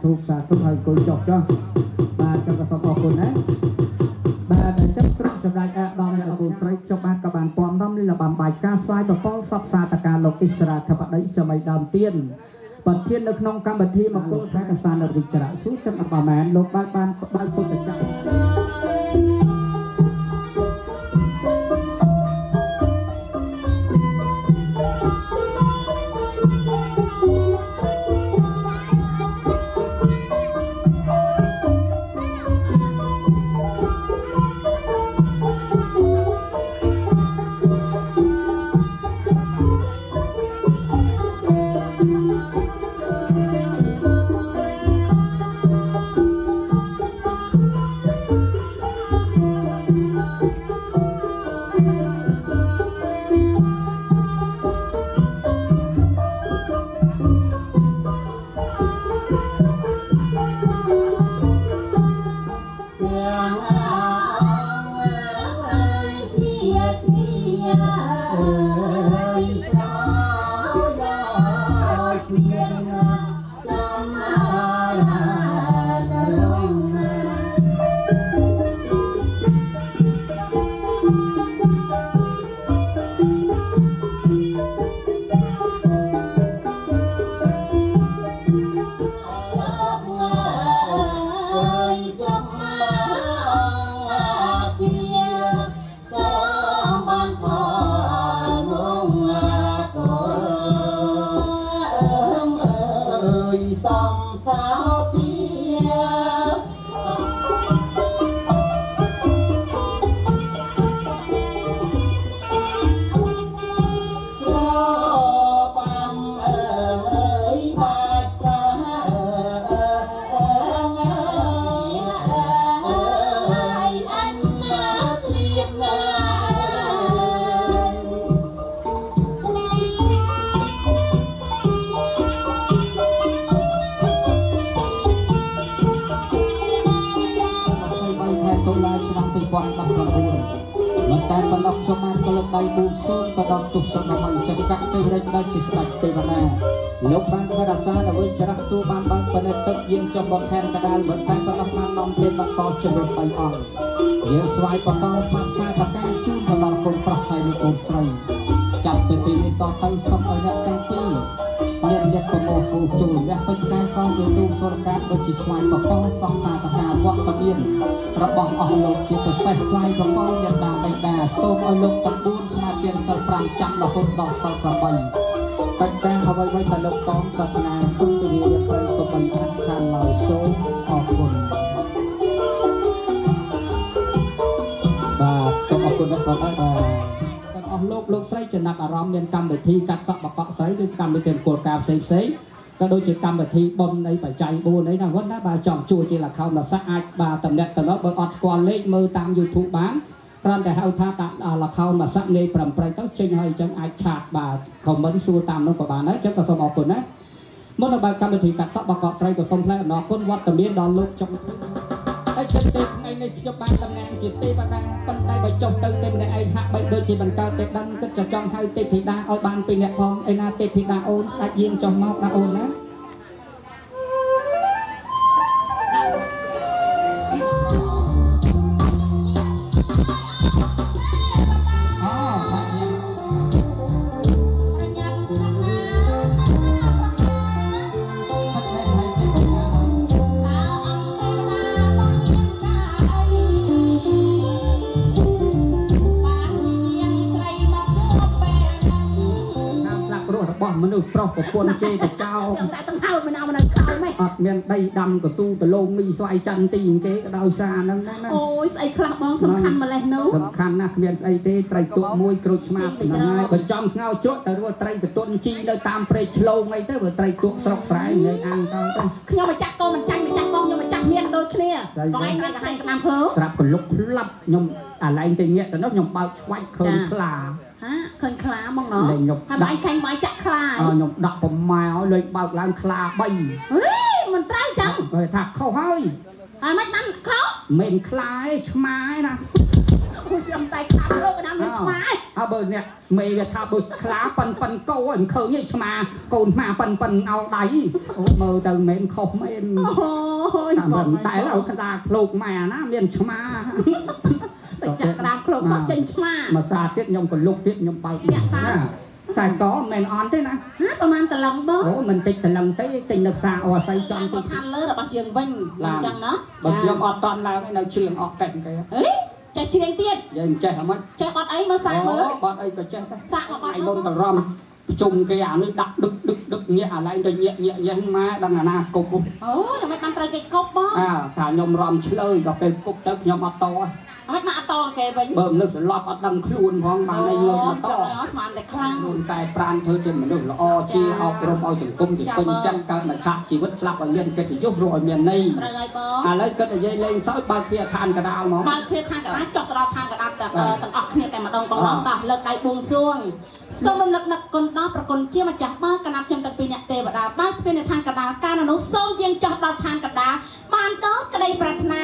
ธุឲ្យគួយចុះចុះបាទខ្ញុំក៏សូមអរគុណដែរបាទអញ្ចឹងព្រឹកសម្រាប់ដល់អ្នកលោកស្រីខ្ញុំបាទក៏បានព័ំរំលឹកបានបាយការស្វាយប្រព័ន្ធសពសាតកាលោកឥស្រាធិបតីសម័យដើមទៀនប្រធាននៅក្នុងកម្មវិធីមកគុលថាកសានរិជ្ជរៈសួរទាំងប្រមាណលោកបានបើកពុទ្ធចក្រមិនតែប៉ុណ្ណោះសូមបានក្លឹបដៃបួងសួងទៅដល់ទុសសម័យសង្កាត់ទេវរាជដែលជាស្ដេចទេវតាលោកបានធ្វើរសាដល់វិជ្ជរៈសួរបានបើកបណិតទឹកយាងចុះមកខេត្តកដាលមិនតែប៉ុណ្ណោះបាននាំទេពបាក់សជំរុញ3អង្គយើងស្វាយប្រព័ន្ធសាសាតកាជូនទៅដល់កូនប្រុសហើយនិងកូនស្រីចាប់ពីពេលនេះតទៅសូមឲ្យអ្នកទាំងពីរអ្នកប្រមូលគូជូនអ្នកពេញកាយកងជាទូសុរកាដូចជាស្វាយប្រព័ន្ធសាសាតកាវត្តមានរបស់អស់លោកជាពិសេសស្វាយប្រព័ន្ធយតាបៃតាសូមឲ្យលោកទាំង4ស្មារតីសិល5ចាំរហូតដល់សិល8បច្ចការអ្វីៗតែលោកកងប្រាថ្នាគុំទវាយត្រីក៏បីខាត់ខានឡើយសូមអរគុណបាទសូមអរគុណដល់បងប្អូនទាំងអស់លោកស្រីចំណាប់អារម្មណ៍មានកម្មវិធីកាត់សក់បកក់ស្រីឬកម្មវិធីគោលការណ៍ផ្សេងក៏ដូចជាកម្មវិធីបុណ្យនៃបច្ច័យ4នេះណាវត្តណាបើចង់ជួយជាលខោនរស័ក្តិអាចបាទតំណែងទៅបើអត់ស្គាល់លេខមើលតាម YouTube បានគ្រាន់តែហៅថាដាក់លខោនរស័ក្តិលេខ8ទៅចេញហើយអញ្ចឹងអាចឆាតបាទ comment សួរតាមនោះក៏បានដែរអញ្ចឹងក៏សូមអរគុណណាមុនដល់បើកម្មវិធីកាត់សក់បកក់ស្រីក៏សូមថ្លែងអំណរគុណវត្តមានដល់លោកចុងហើយចិត្តទេថ្ងៃនេះខ្ញុំបានតំណាងជាទេវតាប៉ុន្តែបើចុះទៅទេម្នាក់ឯងហាក់បីដូចជាបង្កើតតែដឹងគិតចង់ហៅទេពធីតាឲ្យបានពីអ្នកផងឯណាទេពធីតាអូនស្ដេចយាងចុះមកណាអូនណាមនុស្សប្រុសប្រពន្ធជេរទៅចោលខ្ញុំតែទាំងហើមិនเอาនៅក្រោយម៉េចអត់មានដីដាំកស៊ូដលងមីស្វាយច័ន្ទទីគេក៏ដោយសារហ្នឹងដែរណាអូយស្អីខ្លះបងសំខាន់ម្លេះនោះសំខាន់ណាស់គ្មានស្អីទេត្រីទុកមួយក្រូចឆ្មាហ្នឹងហើយបើចង់ស្ងោជក់ទៅរស់ត្រីកតុនជីនៅតាមព្រៃឆ្លងអីទៅបើត្រីទុកស្រុកស្រែងាយអាំងទៅខ្ញុំម្ចាស់កូនមិនចាញ់ម្ចាស់បងខ្ញុំម្ចាស់មានដូចគ្នាបងឯងមានកន្លែងក្តាមភ្លោស្រាប់កលុកផ្លាប់ខ្ញុំអាឡែងទៅញាក់ទៅនោះខ្ញុំបើកឆ្វាច់ឃើញខ្លាហាឃើញខ្លាហ្មងណោះហើយបងឯងខាញ់បាយចាក់ខ្លាខ្ញុំដាក់ប្រម៉ែឲ្យលេខបើកឡើងខ្លា3ហេមិនត្រូវចឹងគេថាខុសហើយមិនបានខុសមិនខ្លាឯឆ្មាឯណាអូយខ្ញុំតែខ្លាលោកកណ្ដាលមានឆ្មាឯ ថាបើអ្នកមេវាថាបើខ្លាប៉ិនកោមិនឃើញទេឆ្មាកូនម៉ាប៉ិនអោដៃអូមើលទៅមិនខុសមែនអូយមិនតែឲ្យក្តារភ្លោកម៉ែណាមានឆ្មាតែចាក់ក្តារភ្លោកសោះចេញឆ្មាមកសាទៀតខ្ញុំក៏លុកទៀតខ្ញុំបើកណាខ្សែកមិនអន់ទេណាប្រហែលតឡឹងបងអូមិនតិចតឡឹងទេទិញនៅផ្សារអស័យចំទៅខាងលើរបស់ជាងវិញអញ្ចឹងណាបើខ្ញុំអត់តន់ឡើងឯនៅជ្រៀងអត់កែគេអីចេះជ្រៀងទៀតយើងចេះហ្មងចេះអត់អីមើលសាកមើលអត់អីក៏ចេះដែរសាកមកអត់មុនតរំប្រជុំគេអានេះដាក់ដឹកញាក់អាឡែងទៅញាក់ម៉ែដល់អាណាគប់អូយ៉ាងម៉េចបានត្រូវគេគប់បងថាខ្ញុំរំឆ្លើយដល់ពេលគប់ទៅខ្ញុំអត់តអ្មេចមកអត់តគេវិញបើមនុស្សស្លាប់អត់ដឹងខ្លួនផងបានលេងងើបតស្មានតែខ្លាំងតែប្រានធ្វើជាមនុស្សល្អជាអប់រំឲ្យសង្គមជាពេញចិត្តកើតមកឆាក់ជីវិតស្លាប់ឲ្យមានកិត្តិយសរស់ឲ្យមានន័យត្រូវហើយបងឥឡូវគិតនិយាយលេងសើចបើកគ្នាឋានកដាលហ្មងបើកគ្នាឋានកដាលចុះទៅដល់ឋានកដាលទាំងអស់គ្នាតែម្ដងតោះលើកដៃបួងសួងសូមរំលឹកនឹកគុណដល់ប្រគុណជាម្ចាស់បើកណាត់ខ្ញុំទាំងពីរអ្នកទេវតាបើកទ្វារនៅឋានកដាលការនោះសូមយាងចុះដល់ឋានកដាលបានតក្តីប្រាថ្នា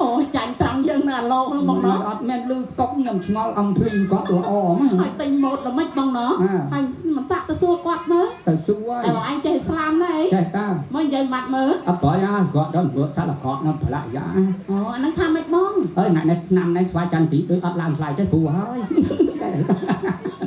អូចាញ់ត្រង់យើងនៅអាលោកហ្នឹងបងណោះអត់មែនលឺកុកខ្ញុំឆ្ងល់អំភ្លីគាត់ល្អហ្នឹងហើយទិញម៉ូតល្មិចបងណោះហើយមិនសាក់ទៅសួរគាត់មើលទៅសួរហើយបងឯងចេះស្លាមដែរចេះតាមកនិយាយម៉ាត់មើលអត់ប្រយគាត់ដល់ព្រោះសាក់លកកនៅប្រឡាក់យ៉ាអូអាហ្នឹងថាម៉េចបងអើថ្ងៃនេះឆ្នាំនេះស្វាយច័ន្ទទីដូចអត់ឡើងថ្លៃទេព្រោះហើយ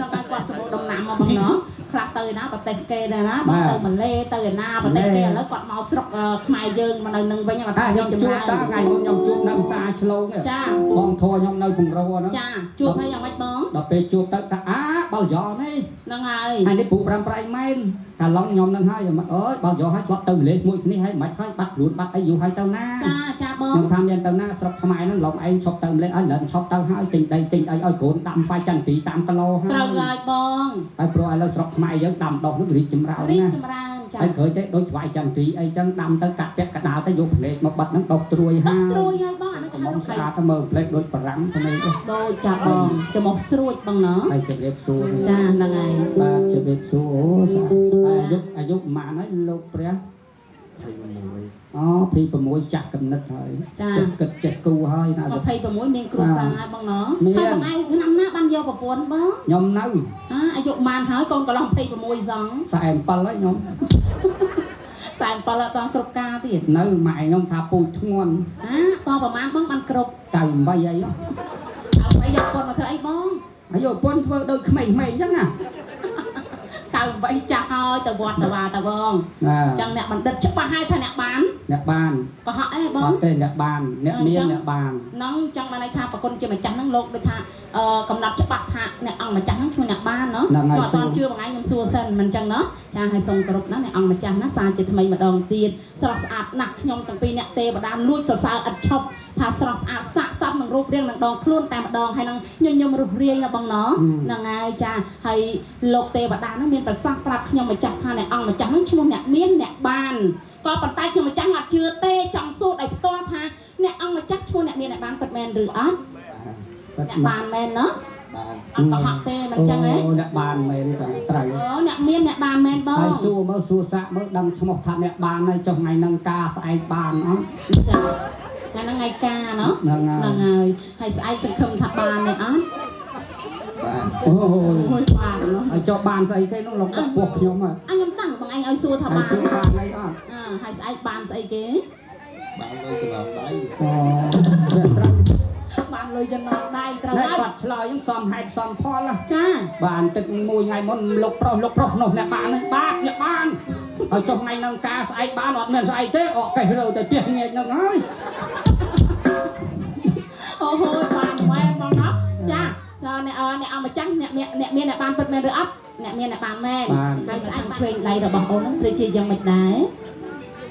ដល់តែគាត់សម្បូរដំណាំមកបងណោះខ្លះទៅណាប្រទេសគេដែរណាទៅម៉ាឡេទៅឯណាប្រទេសគេឥឡូវគាត់មកស្រុកខ្មែរយើងមកនៅនឹងវិញគាត់ខ្ញុំជួបតើថ្ងៃមុនខ្ញុំជួបនៅផ្សារឆ្លងចាបងធัวខ្ញុំនៅពង្រោហ្នឹងចាជួបហើយយ៉ាងម៉េចបងដល់ពេលជួបទៅថាបើយ៉នេះហ្នឹងហើយហើយនេះពូ5ប្រៃមែនកាលឡងខ្ញុំនឹងហើយអើយបើយ៉ហើយគាត់ទៅលេខមួយគ្នាហើយមិនខ្លាចបាត់ខ្លួនបាត់អីយូរហើយទៅណាចាបងខ្ញុំថាមានទៅណាស្រុកខ្មែរហ្នឹងឡងឯងឈប់ទៅលេខឲ្យឡើងឈប់ទៅហើយទិញដីទិញអីឲ្យគ្រូនតាមស្វាយច័ន្ទទីតាមគីឡូហើយត្រូវហើយបងហើយព្រោះឥឡូវស្រុកខ្មែរយើងដាំដុះនឹងរីកចម្រើនណាហើយក្រោយទៅដូចស្វាយច័ន្ទទីអីចឹងដាំទៅកាត់ពាក់កដាលទៅយកផ្លេកមកបាត់ហ្នឹងដុសត្រួយហើយបងអានេះកំងស្អាតទៅមើលផ្លេកដូចបារាំងទៅនេះដូចចាបងចំមកស្រួចបងណោះហើយជម្រាបសួរចាហ្នឹងហើយបាទជម្រាបសួរអូស្អាតអាយុប៉ុន្មានហើយលោកព្រះអូ26ចាស់កំណត់ហើយចិត្តគិតចិត្តគូហើយណា26មានគ្រួសារហើយបងណោះហើយបងឯងឆ្នាំណាបានយកប្រពន្ធបងខ្ញុំនៅអាយុប៉ុន្មានហើយកូនកន្លង26សង47ហើយខ្ញុំ47អត់តគ្រប់ការទៀតនៅម៉ែខ្ញុំថាពូជធ្ងន់តប្រហែលបងបានគ្រប់98អីយកពន្ធមកធ្វើអីបងអាយុពន្ធធ្វើដូចក្មេងៗអញ្ចឹងណា98ចាស់ហើយទៅវត្តទៅវាទៅបងអញ្ចឹងអ្នកបណ្ឌិតច្បាស់ហើយថាអ្នកបានក៏ហក់អីបងអត់ទេអ្នកបានអ្នកមានអ្នកបានហ្នឹងចង់បានន័យថាប្រគុណជាម្ចាស់ហ្នឹងលោកដូចថាកំណត់ច្បាស់ថាអ្នកអង្គម្ចាស់ហ្នឹងឈ្មោះអ្នកបានណោះគាត់អត់ជឿបងឯងខ្ញុំសួរសិនមិនអញ្ចឹងណោះចាឲ្យសូមគោរពណាអ្នកអង្គម្ចាស់ណាសារជាថ្មីម្ដងទៀតស្រស់ស្អាតណាស់ខ្ញុំទាំងពីរអ្នកទេវតាលួចសរសើរឥតឈប់ថាស្រស់ស្អាតស័ក្តិសមនឹងរូបរាងនឹងដងខ្លួនតែម្ដងហើយនឹងញញឹមរស់រាយណាបងណោះហ្នឹងហើយចាហើយលោកទេវតាហ្នឹងមានប្រសាសន៍ប្រាប់ខ្ញុំម្ចាស់ថាអ្នកអង្គម្ចាស់ហ្នឹងឈ្មោះអ្នកមានអ្នកបានក៏ប៉ុន្តែខ្ញុំម្ចាស់អត់ជឿទេចង់សួរឲ្យផ្ទាល់ថាអ្នកអង្គម្ចាស់ឈ្មោះអ្នកមានអ្នកបានពិតមែនឬអត់អ្នកបានមែនណាអត់កុហកទេមិនចឹងទេអូអ្នកបានមែនត្រូវអូអ្នកមានអ្នកបានមែនបងហើយសួរមើលសួរសាក់មើលដឹងឈ្មោះថាអ្នកបានហើយចុះថ្ងៃហ្នឹងការស្អែកបានអត់ចាថ្ងៃហ្នឹងថ្ងៃការណោះហ្នឹងហើយស្អែកសង្ឃឹមថាបានទេអត់អូយបានណោះហើយចុះបានស្អីគេនោះលោកដឹកពោះខ្ញុំហ៎ខ្ញុំតាំងបងឯងឲ្យសួរថាបានអីអត់ហើយស្អែកបានស្អីគេបានលុយចំណងដៃបានលុយចំណងដៃត្រូវហើយគាត់ឆ្លើយខ្ញុំសំហេតុសំផលចាបានទឹកមួយថ្ងៃមុនលោកប្រុសនោះអ្នកបានហ្នឹងបាទអ្នកបានហើយចុះថ្ងៃហ្នឹងការស្អែកបានអត់មានស្អែកទេអកកេះរើទៅផ្ទះងាយហ្នឹងហើយអូហូយបានម៉ែបងណាចាអ្នកអង្គម្ចាស់អ្នកមានអ្នកបានពិតមែនឬអត់អ្នកមានអ្នកបានមែនហើយស្អែកឆ្វេងដៃរបស់អូនហ្នឹងត្រូវជាយ៉ាងម៉េចដែរ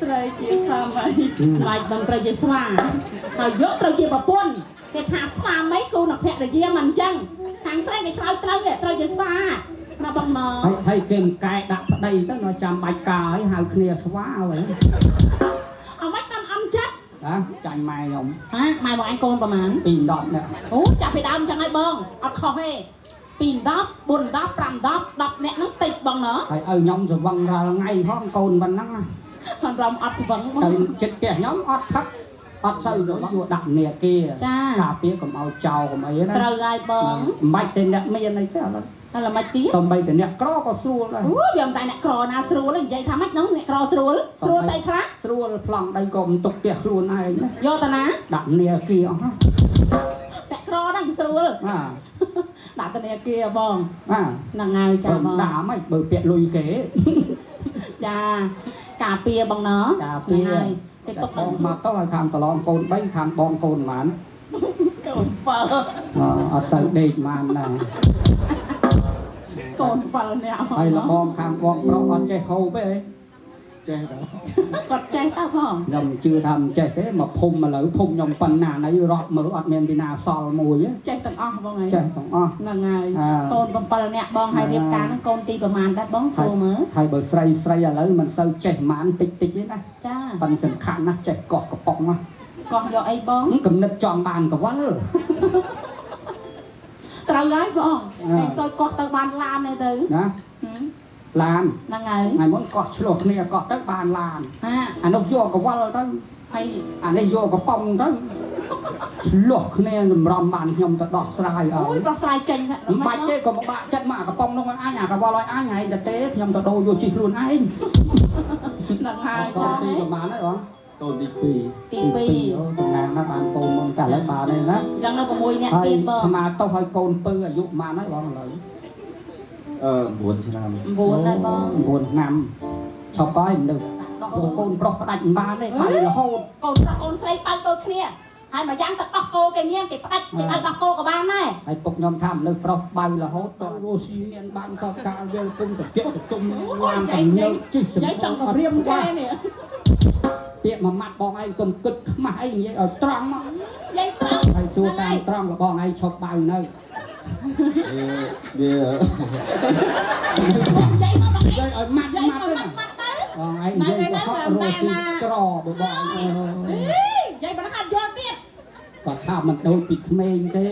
ត្រូវជាស្វាមីមិនបងត្រូវជាស្វាហើយយកត្រូវជាប្រពន្ធគេថាស្វាមីគូនភរិយាមិនអញ្ចឹងខាងស្រីគេឆ្លើយត្រូវជាស្វាមកបងមកហើយគេកែដាក់ប្តីទៅនៅចាំបាច់ការហើយហៅគ្នាស្វាហើយអត់មិនបានអំចិត្តចាញ់ម៉ែខ្ញុំម៉ែបងឯងកូនប្រហែល2 10នាក់អូចាប់ពីដើមអញ្ចឹងហើយបងអត់ខុសទេ2 10 4 10 5 10 10នាក់ហ្នឹងតិចបងណោះហើយឲ្យខ្ញុំស្វឹងរាល់ថ្ងៃផងកូនប៉ុណ្ណឹងហ្នឹងរំអត់ស្វឹងទៅចិត្តផ្ទះខ្ញុំអត់ផឹក អត់សូវរបស់យកដាក់នាគាការពារកុំឲ្យចោលកុំអីណាត្រូវហើយបងមិនបាច់ទេអ្នកមានអីទេអត់តែល្មិចទៀតសំបីតែអ្នកក្រក៏ស្រួលដែរអូវាមិនតែអ្នកក្រណាស្រួលនិយាយថាម៉េចហ្នឹងអ្នកក្រស្រួលស្រួលស្អីខ្លះស្រួលប្លង់ដីក៏មិនទុកផ្ទះខ្លួនឯងណាយកតាណាដាក់នាគាអស់អ្នកក្រហ្នឹងស្រួលដាក់តានាគាបងហ្នឹងហើយចាបងដាក់មិនបើពាក់លុយគេចាការពារបងណការពារគេទុកបងមកទៅឲ្យខាងប្រឡងកូន3ខាងបងកូនប៉ុន្មានកូន7អត់សូវដេកប៉ុន្មានដែរកូន7នាក់ហើយលបងខាងបងប្រុសអត់ចេះហូបទេចេះដែរគាត់ចេះតើផងខ្ញុំជឿថាមិនចេះទេមកភូមិឥឡូវភូមិខ្ញុំប៉ុណ្ណាណៃរត់មើលអត់មានពីណាសល់មួយចេះទាំងអស់បងហើយចេះទាំងអស់ហ្នឹងហើយកូន7នាក់បងហើយរៀបការហ្នឹងកូនទីប្រហែលដែរបងសួរមើលហើយបើស្រីស្រីឥឡូវមិនសូវចេះប៉ុន្មានតិចតិចទេណាចាប៉ុន្តែសំខាន់ណាស់ចេះកោះកប៉ុងណាកោះយកអីបងកំណត់ចង់បានកវលត្រូវហើយបងហើយសោយកោះទៅបានឡានទេទៅណាឡានហ្នឹងហើយថ្ងៃមុនកោះឆ្លោះគ្នាកោះទៅបានឡានអានោះយកកវលទៅហើយអានេះយកកប៉ុងទៅឆ្លោះគ្នាសម្រំបានខ្ញុំទៅដោះស្រាយអូយដោះស្រាយចេញមិនបាច់ទេក៏បាក់ចិត្តមកកប៉ុងនោះមិនអញអាកវលឲ្យអញហើយតែទេខ្ញុំទៅដូរយកជិះខ្លួនឯងហ្នឹងហើយកូនទីប្រហែលហើយបងកូនទី2ទី2សំណាងណាបានកូនមុនតែឥឡូវបានទេណាអញ្ចឹងនៅ6នាក់ទៀតបងស្មាតទៅឲ្យកូនពៅអាយុប៉ុន្មានហើយបងឥឡូវ9ឆ្នាំ9ហើយបង9ឆ្នាំឈប់ហើយមនុស្សកូនប្រុសផ្ដាច់មិនបានទេបាយរហូតកូនប្រុសកូនស្រីបើដូចគ្នាហើយមួយយ៉ាងទៅដោះគោគេមានគេផ្ដាច់គេឲ្យដោះគោក៏បានដែរហើយពុកខ្ញុំថាមនុស្សប្រុសបើរហូតតរស់ស៊ីមានបានតកាលយកគុំទៅជិះទៅជុំឡើងតែលើជិះសម្រាប់ចង់រៀមគេនេះពាក្យមួយម៉ាត់បងឯងកុំគិតខ្មាស់អីនិយាយឲ្យត្រង់មកនិយាយត្រង់ហើយសួរតាមត្រង់របស់ឯងឈប់បើនៅវានិយាយមកបងនិយាយឲ្យម៉ាត់ម៉ាត់ទៅបងឯងនិយាយទៅហត់រស់ស៊ីក្របើបងនិយាយមិនហាត់យល់ទៀតគាត់ថាមិនដូចពីក្មេងទេ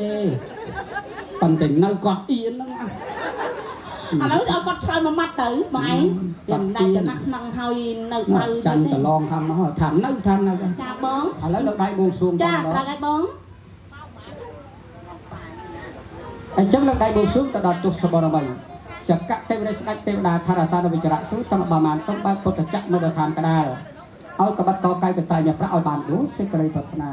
ប៉ុន្តែនៅគាត់អៀនហ្នឹងឥឡូវឲ្យគាត់ឆ្លើយមួយម៉ាត់ទៅបងឯងខ្ញុំតែចំណាស់ហ្នឹងហើយនៅបើចាញ់ប្រឡងខាងនោះថានៅចាបងឥឡូវនៅដៃបួងសួងចាត្រូវហើយបងអញ្ចឹងនៅដៃបួងសួងទៅដល់ទុសបរមីចក្រទេវរាជស្ដេចទេវតាថារាសានវិជ្ជរៈសុតាមប្រមាណសូមបើពុទ្ធចក្រនៅឋានកដាលឲ្យកបិតតកាយកត្រៃអ្នកប្រាក់ឲ្យបានរួចសេចក្តីប្រាថ្នា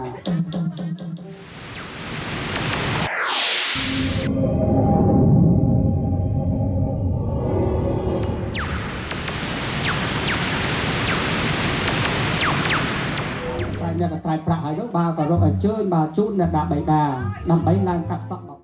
អ្នកក៏ត្រៃប្រាក់ហើយទៅបើក៏រកអញ្ជើញបើជូនអ្នកដាក់បៃតាដើម្បីឡើងកាត់សក់